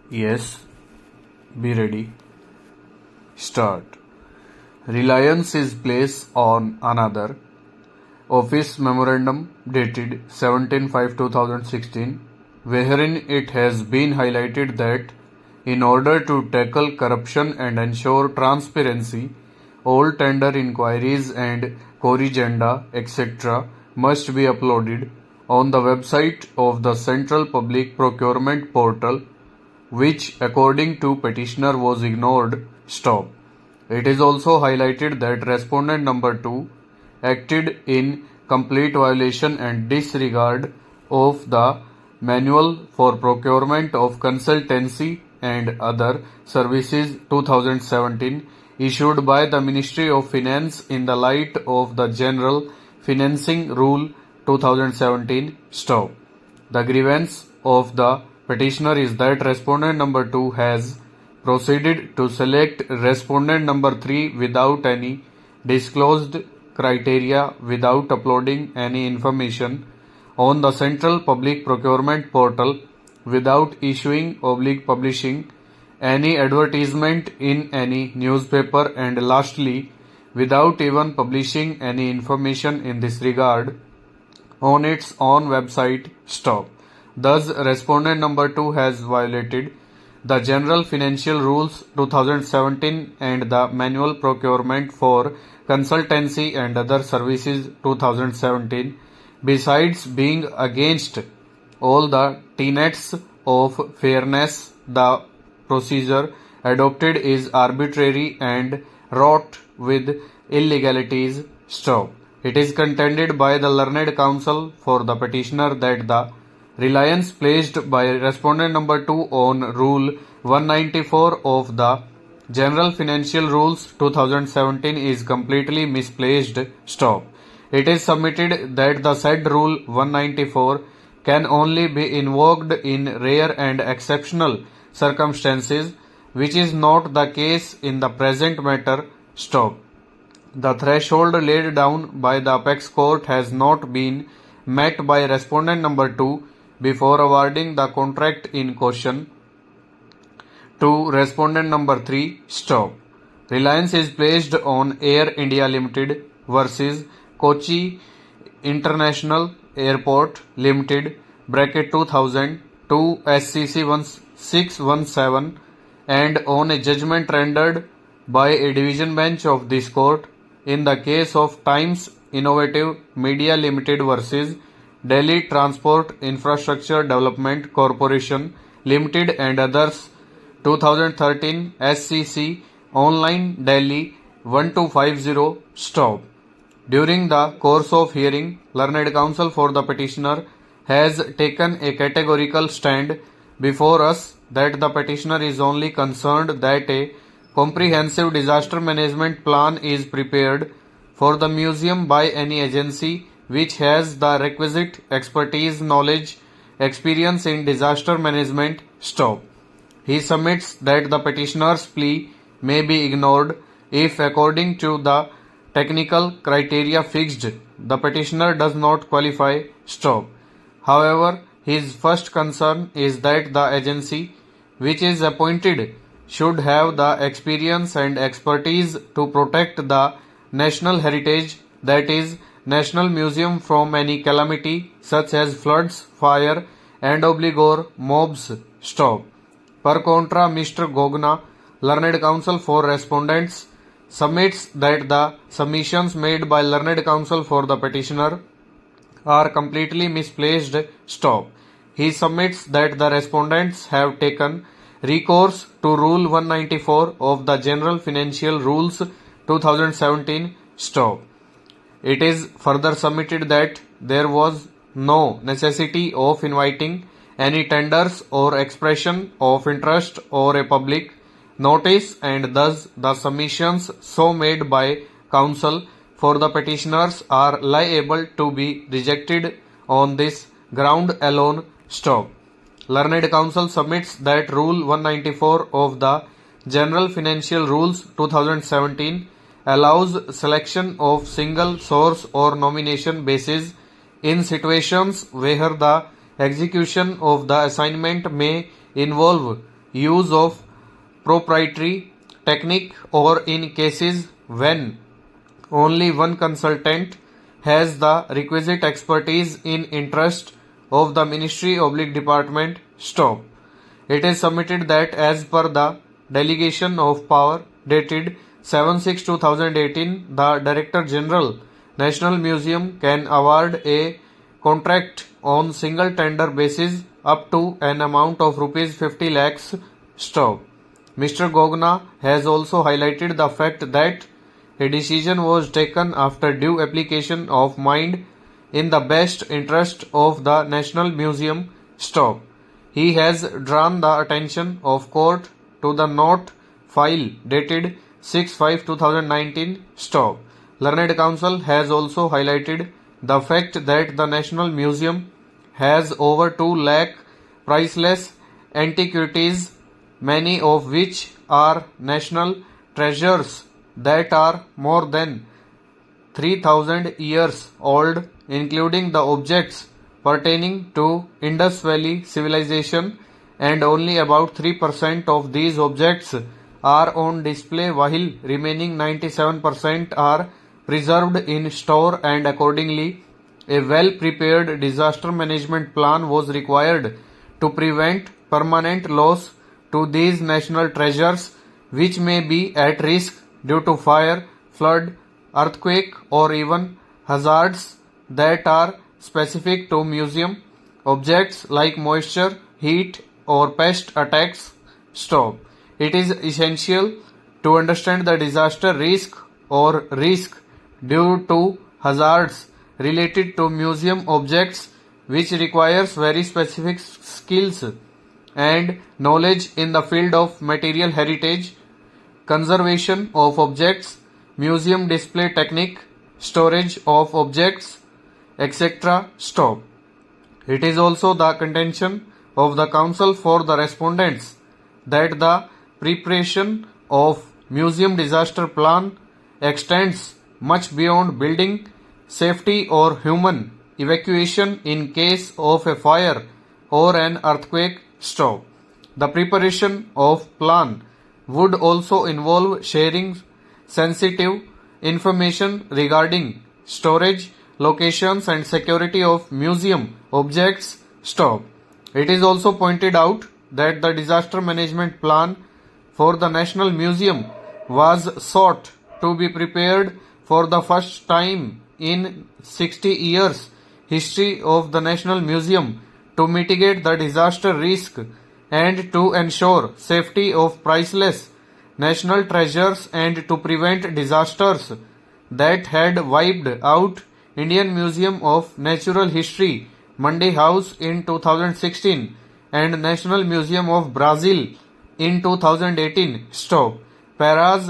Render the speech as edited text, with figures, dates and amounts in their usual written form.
Yes, be ready. Start. Reliance is placed on another office memorandum dated 17/5/2016, wherein it has been highlighted that in order to tackle corruption and ensure transparency, all tender inquiries and corrigenda, etc., must be uploaded on the website of the Central Public Procurement Portal, which, according to petitioner, was ignored. Stop. It is also highlighted that respondent number 2 acted in complete violation and disregard of the Manual for Procurement of Consultancy and Other Services 2017 issued by the Ministry of Finance in the light of the General Financing Rule 2017. Stop. The grievance of the petitioner is that respondent number 2 has proceeded to select respondent number 3 without any disclosed criteria, without uploading any information on the Central Public Procurement Portal, without issuing or publishing any advertisement in any newspaper, and lastly, without even publishing any information in this regard on its own website. Stop. Thus, respondent number 2 has violated the General Financial Rules 2017 and the Manual Procurement for Consultancy and Other Services 2017, besides being against all the tenets of fairness. The procedure adopted is arbitrary and wrought with illegalities. Stop. It is contended by the learned counsel for the petitioner that the reliance placed by respondent number 2 on Rule 194 of the General Financial Rules 2017 is completely misplaced. Stop. It is submitted that the said Rule 194 can only be invoked in rare and exceptional circumstances, which is not the case in the present matter. Stop. The threshold laid down by the apex court has not been met by respondent number 2 before awarding the contract in question to respondent number 3. Stop. Reliance is placed on Air India Limited versus Kochi International Airport Limited (2000) to SCC 1617 and on a judgment rendered by a division bench of this court in the case of Times Innovative Media Limited versus Delhi Transport Infrastructure Development Corporation Limited and others 2013 SCC Online Delhi 1250. Stop. During the course of hearing, learned counsel for the petitioner has taken a categorical stand before us that the petitioner is only concerned that a comprehensive disaster management plan is prepared for the museum by any agency which has the requisite expertise, knowledge, experience in disaster management. Stop. He submits that the petitioner's plea may be ignored if, according to the technical criteria fixed, the petitioner does not qualify. Stop. However, his first concern is that the agency which is appointed should have the experience and expertise to protect the national heritage, that is, National Museum, from any calamity such as floods, fire, and obligor mobs. Stop. Per contra, Mr. Gogna, learned counsel for respondents, submits that the submissions made by learned counsel for the petitioner are completely misplaced. Stop. He submits that the respondents have taken recourse to Rule 194 of the General Financial Rules 2017. Stop. It is further submitted that there was no necessity of inviting any tenders or expression of interest or a public notice, and thus the submissions so made by counsel for the petitioners are liable to be rejected on this ground alone. Stop. Learned counsel submits that Rule 194 of the General Financial Rules 2017 allows selection of single source or nomination basis in situations where the execution of the assignment may involve use of proprietary technique or in cases when only one consultant has the requisite expertise in interest of the ministry/department. Stop. It is submitted that as per the delegation of power dated 7/6/2018, the Director General, National Museum can award a contract on single tender basis up to an amount of rupees 50 lakhs. Stop. Mr. Gogna has also highlighted the fact that a decision was taken after due application of mind in the best interest of the National Museum. Stop. He has drawn the attention of court to the note file dated 6/5/2019. Stop. Learned Counsel has also highlighted the fact that the National Museum has over 2 lakh priceless antiquities, many of which are national treasures that are more than 3,000 years old, including the objects pertaining to Indus Valley civilization, and only about 3% of these objects are on display, while remaining 97% are preserved in store, and accordingly a well-prepared disaster management plan was required to prevent permanent loss to these national treasures, which may be at risk due to fire, flood, earthquake, or even hazards that are specific to museum objects like moisture, heat, or pest attacks. Stop. It is essential to understand the disaster risk or risk due to hazards related to museum objects, which requires very specific skills and knowledge in the field of material heritage, conservation of objects, museum display technique, storage of objects, etc. Stop. It is also the contention of the counsel for the respondents that the preparation of museum disaster plan extends much beyond building safety or human evacuation in case of a fire or an earthquake. Stop. The preparation of plan would also involve sharing sensitive information regarding storage, locations, and security of museum objects. Stop. It is also pointed out that the disaster management plan for the National Museum was sought to be prepared for the first time in 60 years history of the National Museum to mitigate the disaster risk and to ensure safety of priceless national treasures and to prevent disasters that had wiped out Indian Museum of Natural History, Monday House in 2016 and National Museum of Brazil in 2018. Stop. Paras